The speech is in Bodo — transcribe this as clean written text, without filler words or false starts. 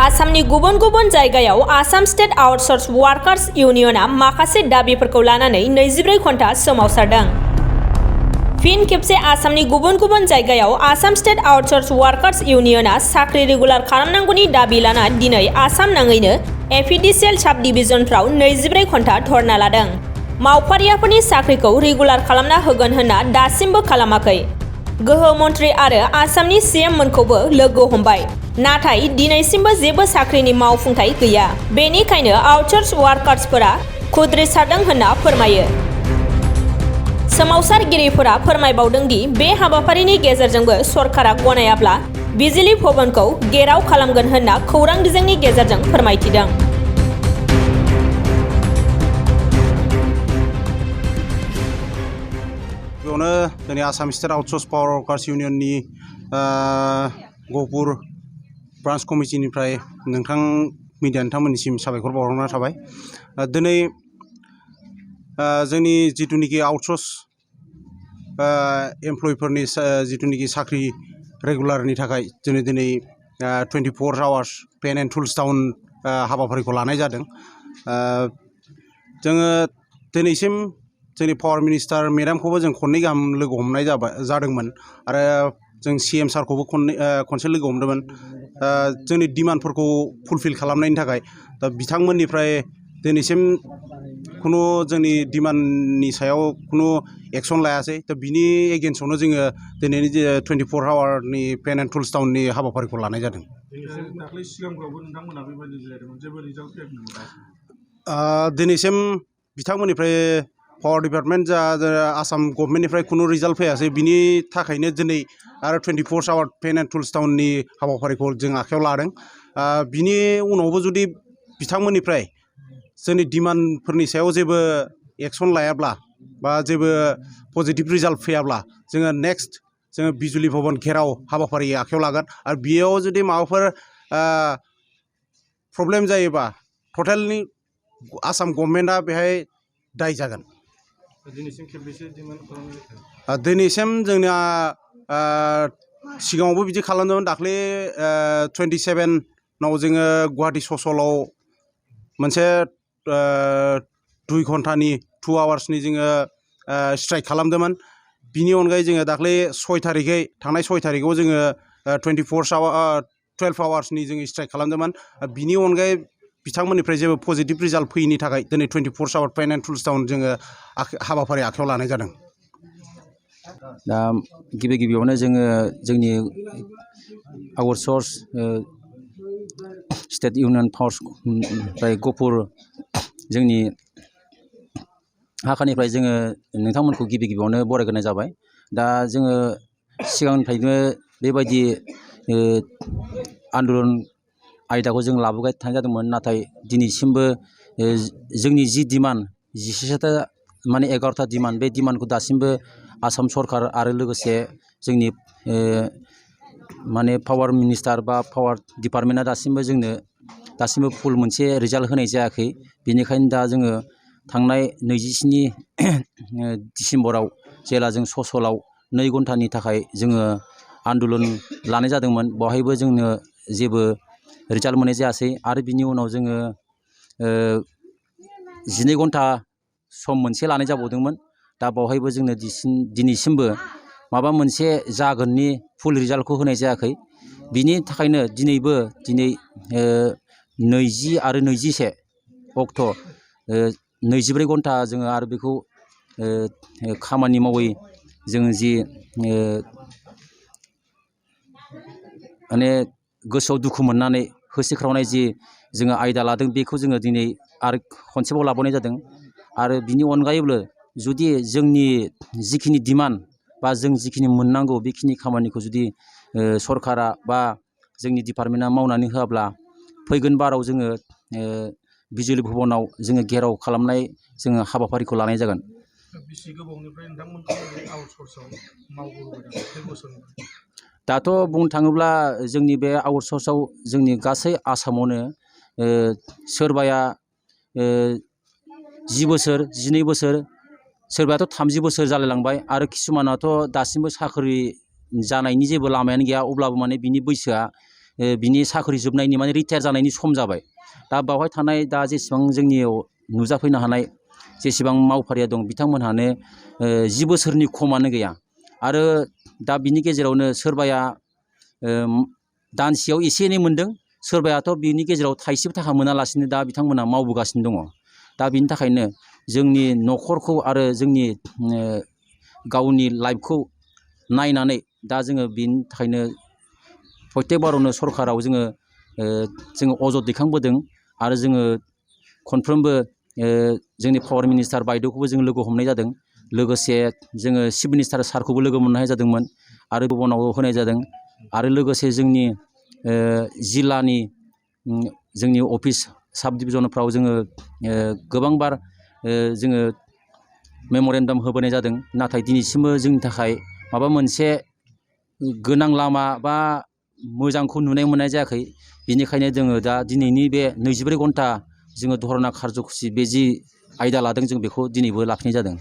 आसामनि गुबुन गुबुन जायगायाव आसाम स्टेट आउटसोर्स वार्कार्स इउनियना माखासे दाबिफोरखौ लानानै 24 घन्टा सोमावसारदों। फिन खेबसे आसामनि गुबुन गुबुन जायगायाव आसाम स्टेट आउटसोर्स वार्कार्स इउनियना साख्रि रेगुलार खालामनांगौनि दाबि लाना दिनै आसाम नाङैनो एफिडिसिएल साब डिभिजनफ्राव 24 घन्टा धरना लादों। मावफारियाफोरनि साख्रिखौ रेगुलार खालामना होगोन होनना दासिमबो खालामाखै। गोहो मन्त्रि आरो आसामनि सीएम मोनखौबो लोगो हमबाय, नाथाय दिनैसिमबो जेबो साख्रिनि मावफुंथाय गैया। बेनिखायनो आउटसोर्स वार्कार्सफोरा खुद्रिसारदों होनना फोरमायो। सोमावसारगिरिफोरा फोरमायबावदों दि बे हाबाफारिनि गेजेरजोंबो सरकारा गनायाब्ला बिजिली भवनखौ गेराव खालामगोन होनना खौरां बिजोंनि गेजेरजों फोरमायथिदों। बेयावनो जोंनि Assam state outsource power workers इउनियननि गहपुर ब्रान्च कमिटिनिफ्राय नोंथांमोननिसिम साबायखर बावहरनाय थाबाय। दिनै जोंनि जिथुनिखि आउटसोर्स एमप्लयिफोरनि जिथुनिखि साख्रि रेगुलारनि थाखाय दिनै 24 hours pen and tools down हाबाफारिखौ लानाय जादों। जोङो दिनैसिम जोंनि पावार मिनिस्टार मेडामखौबो जों खननै गाहाम लोगो हमनाय जादोंमोन आरो जों सीएम सारखौबो खनसे लोगो हमदोंमोन जोंनि डिमान्डफोरखौ फुलफिल खालामनायनि थाखाय। दा बिथांमोननिफ्राय दिनैसिम खुनु जोंनि डिमान्डनि सायाव खुनु एक्सन लायासै। दा बिनि एगेन्स्टआवनो जोङो दिनैनि 24 आवारनि पेन एन्ड टुल्स डाउननि हाबाफारिखौ लानाय जादों। दिनैसिम बिथांमोननिफ्राय पावार डिपार्टमेन्ट जा आसाम गभर्नमेन्टनिफ्राय खुनु रिजाल्ट फैयासै। बिनि थाखायनो दिनै आरो 24 आवार पेन एन्ड टुल्स डाउननि हाबाफारिखौ जों आखायाव लादों। बिनि उनावबो जुदि बिथांमोननिफ्राय जोंनि डिमान्डफोरनि सायाव जेबो एक्सन लायाब्ला बा जेबो पजिटिभ रिजाल्ट फैयाब्ला जोङो नेक्स्ट जोङो बिजुली भवन घेराव हाबाफारि आखायाव लागोन। आरो बेयाव जुदि माबाफोर प्रब्लेम जायोबा टटेलनि आसाम गभर्नमेन्टआ बेहाय दाय जागोन। दिनैसिम जोंना सिगाङावबो बिदि खालामदोंमोन। दाख्लै 27 जोङो गुवाहाटि ससलाव मोनसे 2 घन्टानि 2 आवार्सनि जोङो स्ट्राइक खालामदोंमोन। बिनि अनगायै जोङो दाख्लै 6 तारिखै थांनाय 6 तारिखआव जोङो 12 आवार्सनि जोङो स्ट्राइक खालामदोंमोन। बिनि अनगायै बिथांमोननिफ्राय जेबो पजिटिभ रिजाल्ट फैयैनि थाखाय दिनै 24 आवार पेन एन्ड टुल्स डाउन जोङो हाबाफारि आखायाव लानाय जादों। दा गिबियावनो जोङो जोंनि आउटसोर्स स्टेट इउनियन पावार्सनिफ्राय गहपुर जोंनि हाखानिफ्राय जोङो नोंथांमोनखौ गिबियावनो बरायग्रोनाय जाबाय। दा जोङो सिगांनिफ्रायनो बेबायदि आन्दलन आयदाखौ जों लाबोबाय थानाय जादोंमोन, नाथाय दिनैसिमबो जोंनि जि डिमान्ड 17टा माने 11टा डिमान्ड, बे डिमान्डखौ दासिमबो आसाम सरकार आरो लोगोसे जोंनि माने पावार मिनिस्टार बा पावार डिपार्टमेन्टआ दासिमबो फुल मोनसे रिजाल्ट होनाय जायाखै। बेनिखायनो दा जोङो थांनाय 27 डिसेम्बराव जेला जों ससलाव 2 घन्टानि थाखाय जोङो आन्दलन लानाय जादोंमोन, बेवहायबो जोंनो जेबो रिजाल्ट मोननाय जायासै। आरो बिनि उनाव जोङो 12 घन्टा सम मोनसे लानाय जाबावदोंमोन। दा बेवहायबो जोंनो दिनैसिमबो माबा मोनसे जागोननि फुल रिजाल्टखौ होनाय जायाखै। बिनि थाखायनो दिनै 20 आरो 21 अक्ट' 24 घन्टा जोङो आरो बेखौ खामानि मावै जों जि माने गोसोआव दुखु मोननानै होसिख्रावनाय जि जोङो आयदा लादों, बेखौ जोङो दिनै आरो खनसेबाव लाबावनाय जादों। आरो बिनि अनगायैबो जुदि जोंनि जिखिनि डिमान्ड बा जों जिखिनि मोननांगौ बेखिनि खामानिखौ जुदि सरकारा बा जोंनि डिपार्टमेन्टआ मावनानै होआब्ला फैगोन बाराव जोङो बिजुली भवनाव जोङो घेराव खालामनाय जोङो हाबाफारिखौ लानाय जागोन। दाथ' बुंनो थाङोब्ला जोंनि बे आउटसोर्सआव जोंनि गासै आसामावनो सोरबाया 10 बोसोर 12 बोसोर सोरबायाथ' 30 बोसोर जालायलांबाय आरो किसुमानाथ' दासिमबो साख्रि जानायनि जेबो लामायानो गैया। अब्लाबो माने बिनि बैसोआ बिनि साख्रि जोबनायनि माने रिटायार जानायनि सम जाबाय। दा बावहाय थानाय दा जेसेबां जोंनियाव नुजाफैनो हानाय जेसेबां मावफारिया दं बिथांमोनहानो 10 बोसोरनि खमानो गैया। आरो दा बिनि गेजेरावनो सोरबाया दानसेयाव एसे एनै मोनदों, सोरबायाथ' बिनि गेजेराव थाइसेबो थाखा मोनालासिनो दा बिथांमोना मावबोगासिनो दङ। दा बिनि थाखायनो जोंनि न'खरखौ आरो जोंनि गावनि लाइफखौ नायनानै दा जोङो बिनि थाखायनो प्रत्येक बारावनो सरकाराव जोङो अजद दैखांबोदों। आरो जोङो खनफ्रोमबो जोंनि पावार मिनिस्टार बायद'खौबो जों लोगो हमनाय जादों। लोगोसे जोङो चिफ मिनिस्टार सारखौबो लोगो मोननाय जादोंमोन आरो गुबुनाव होनाय जादों। आरो लोगोसे जोंनि जिल्लानि जोंनि अफिस साब डिभिजनफ्राव जोङो गोबांबार जोङो मेम'रेन्डाम होबोनाय जादों। नाथाय दिनैसिमबो जोंनि थाखाय माबा मोनसे गोनां लामा बा मोजांखौ नुनाय मोननाय जायाखै। बिनिखायनो जोङो दा दिनैनि बे 24 घन्टा जोङो धरना खारज'खुसि बे जि आयदा लादों जों बेखौ दिनैबो लाखिनाय जादों।